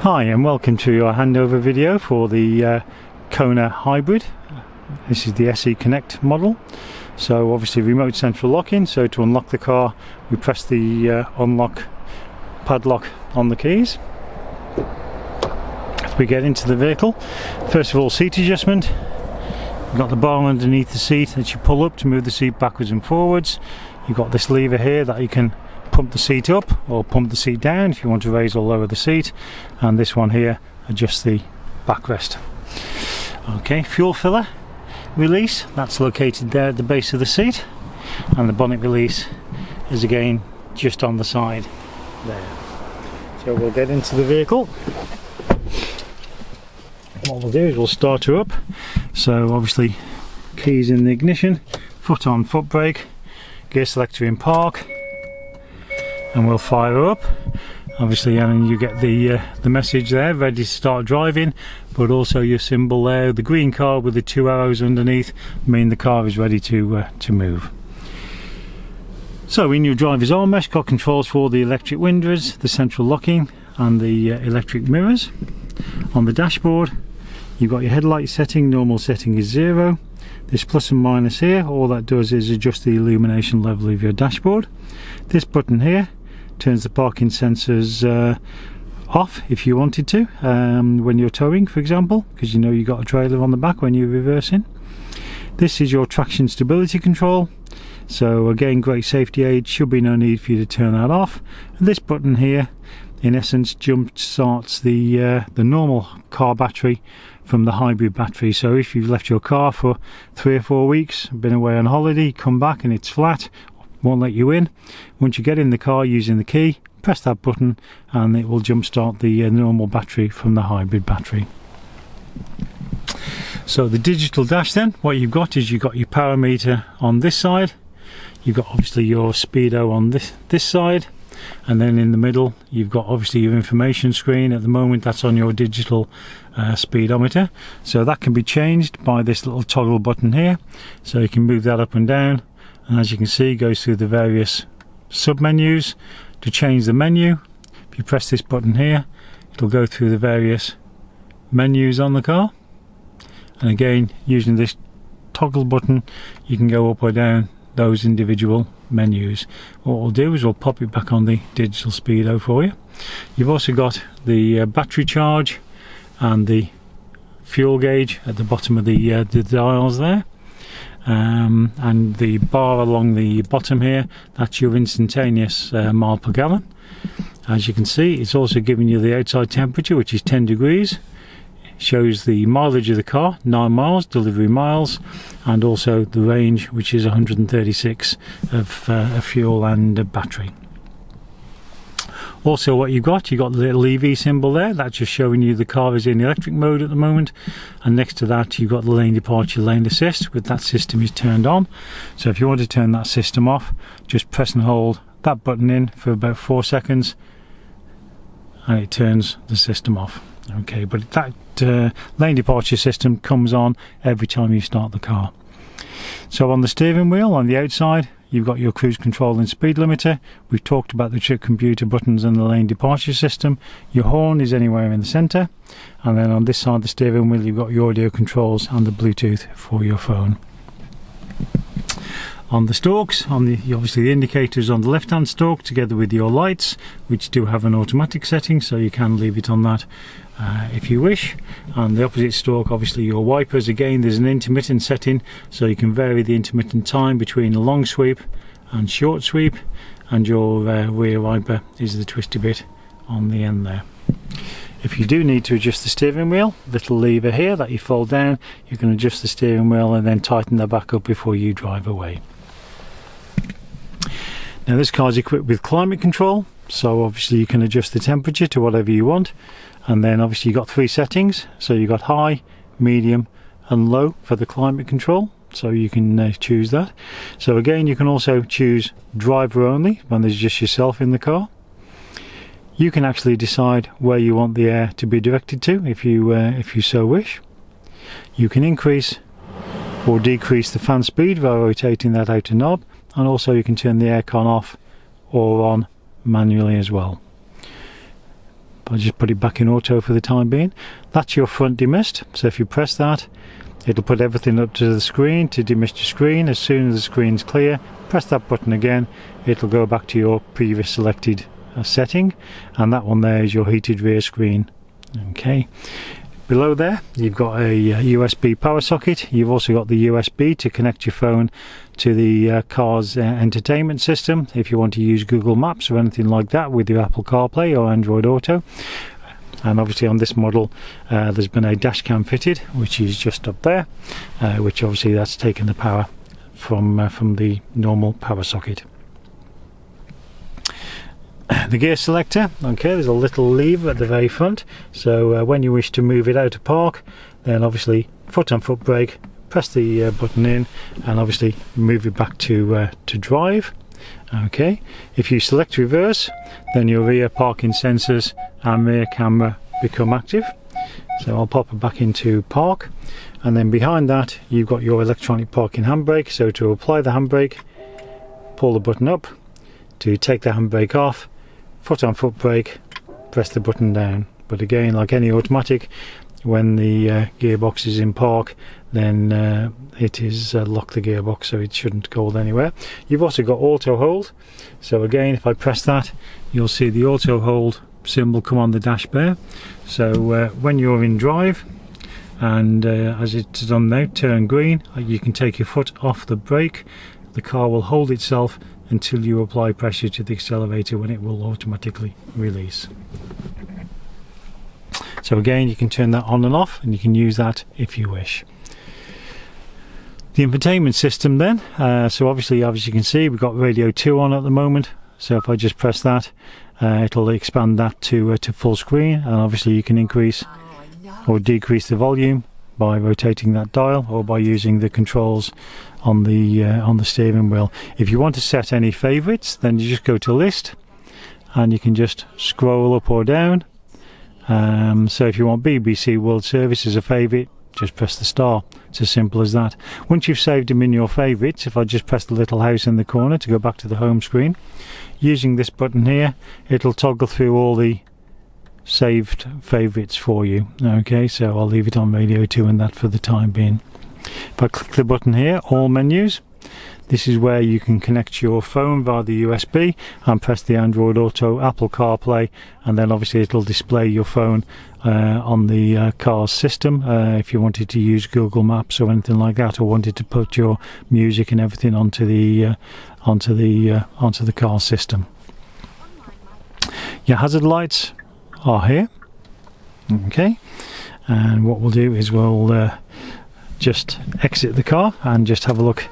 Hi and welcome to your handover video for the Kona hybrid. This is the SE Connect model. So obviously remote central locking, so to unlock the car we press the unlock padlock on the keys. If we get into the vehicle, first of all, seat adjustment. You've got the bar underneath the seat that you pull up to move the seat backwards and forwards. You've got this lever here that you can pump the seat up or pump the seat down if you want to raise or lower the seat, and this one here adjusts the backrest. Okay, fuel filler release, that's located there at the base of the seat, and the bonnet release is again just on the side there. So we'll get into the vehicle. What we'll do is we'll start her up. So obviously keys in the ignition, foot on foot brake, gear selector in park, and we'll fire her up. Obviously, and you get the message there, ready to start driving, but also your symbol there, the green card with the two arrows underneath, mean the car is ready to move. So in your driver's armrest, got controls for the electric windows, the central locking, and the electric mirrors. On the dashboard, you've got your headlight setting. Normal setting is 0. This plus and minus here, all that does is adjust the illumination level of your dashboard. This button here turns the parking sensors off if you wanted to, when you're towing, for example, because you know you've got a trailer on the back when you're reversing. This is your traction stability control, so again, great safety aid, should be no need for you to turn that off. And this button here in essence jump starts the normal car battery from the hybrid battery. So if you've left your car for 3 or 4 weeks, been away on holiday, come back and it's flat, won't let you in, once you get in the car using the key, press that button and it will jump start the normal battery from the hybrid battery. So the digital dash, then what you've got is you've got your power meter on this side, you've got obviously your speedo on this side, and then in the middle you've got obviously your information screen. At the moment that's on your digital speedometer, so that can be changed by this little toggle button here, so you can move that up and down, and as you can see, it goes through the various sub menus. To change the menu, if you press this button here, it'll go through the various menus on the car, and again using this toggle button you can go up or down those individual menus. What we'll do is we'll pop it back on the digital speedo for you. You've also got the battery charge and the fuel gauge at the bottom of the dials there, and the bar along the bottom here, that's your instantaneous mile per gallon. As you can see, it's also giving you the outside temperature, which is 10 degrees. Shows the mileage of the car, 9 miles, delivery miles, and also the range, which is 136 of fuel and battery. Also what you've got the little EV symbol there, that's just showing you the car is in electric mode at the moment, and next to that you've got the lane departure, lane assist, with that system is turned on. So if you want to turn that system off, just press and hold that button in for about 4 seconds and it turns the system off. Okay, but that lane departure system comes on every time you start the car. So on the steering wheel on the outside you've got your cruise control and speed limiter. We've talked about the trip computer buttons and the lane departure system. Your horn is anywhere in the centre, and then on this side of the steering wheel you've got your audio controls and the Bluetooth for your phone. On the stalks, obviously the indicators on the left hand stalk together with your lights, which do have an automatic setting, so you can leave it on that if you wish. On the opposite stalk, obviously your wipers, again there's an intermittent setting, so you can vary the intermittent time between a long sweep and short sweep, and your rear wiper is the twisty bit on the end there. If you do need to adjust the steering wheel, little lever here that you fold down, you can adjust the steering wheel and then tighten that back up before you drive away. Now this car is equipped with climate control, so obviously you can adjust the temperature to whatever you want, and then obviously you've got 3 settings, so you've got high, medium and low for the climate control, so you can choose that. So again you can also choose driver only when there's just yourself in the car. You can actually decide where you want the air to be directed to if you so wish. You can increase or decrease the fan speed by rotating that outer knob, and also you can turn the aircon off or on manually as well. I'll just put it back in auto for the time being. That's your front demist, so if you press that, it'll put everything up to the screen to demist your screen. As soon as the screen's clear, press that button again, it'll go back to your previous selected setting, and that one there is your heated rear screen. Okay, below there you've got a USB power socket. You've also got the USB to connect your phone to the car's entertainment system if you want to use Google Maps or anything like that with your Apple CarPlay or Android Auto. And obviously on this model there's been a dash cam fitted, which is just up there, which obviously that's taken the power from the normal power socket. The gear selector, okay, there's a little lever at the very front, so when you wish to move it out of park, then obviously foot on foot brake, press the button in, and obviously move it back to drive. Okay, if you select reverse, then your rear parking sensors and rear camera become active. So I'll pop it back into park, and then behind that you've got your electronic parking handbrake. So to apply the handbrake, pull the button up. To take the handbrake off, foot on foot brake, press the button down. But again, like any automatic, when the gearbox is in park, then it is lock the gearbox, so it shouldn't go anywhere. You've also got auto hold, so again if I press that, you'll see the auto hold symbol come on the dash bar. So when you're in drive, and as it's done now, turn green, you can take your foot off the brake. The car will hold itself until you apply pressure to the accelerator, when it will automatically release. So again, you can turn that on and off, and you can use that if you wish. The infotainment system then, so obviously as you can see we've got radio 2 on at the moment, so if I just press that, it'll expand that to full screen, and obviously you can increase or decrease the volume by rotating that dial, or by using the controls on the steering wheel. If you want to set any favorites, then you just go to list, and you can just scroll up or down. So if you want BBC World Service as a favorite, just press the star. It's as simple as that. Once you've saved them in your favorites, if I just press the little house in the corner to go back to the home screen, using this button here, it'll toggle through all the saved favorites for you. Okay, so I'll leave it on radio 2 and that for the time being. If I click the button here, all menus, this is where you can connect your phone via the USB and press the Android Auto, Apple CarPlay, and then obviously it'll display your phone on the car's system if you wanted to use Google Maps or anything like that, or wanted to put your music and everything onto the car system. Your hazard lights are here. Okay, and what we'll do is we'll just exit the car and just have a look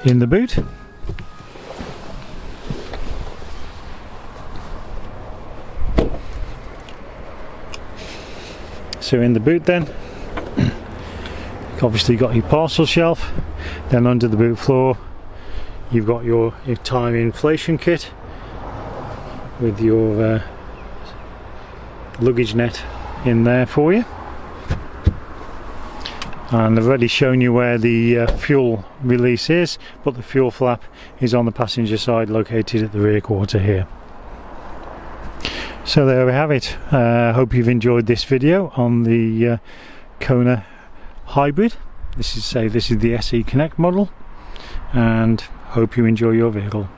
in the boot. So in the boot then, you've obviously got your parcel shelf. Then under the boot floor you've got your tyre inflation kit with your luggage net in there for you. And I've already shown you where the fuel release is, but the fuel flap is on the passenger side, located at the rear quarter here. So there we have it. Hope you've enjoyed this video on the Kona hybrid. This is the SE Connect model, and hope you enjoy your vehicle.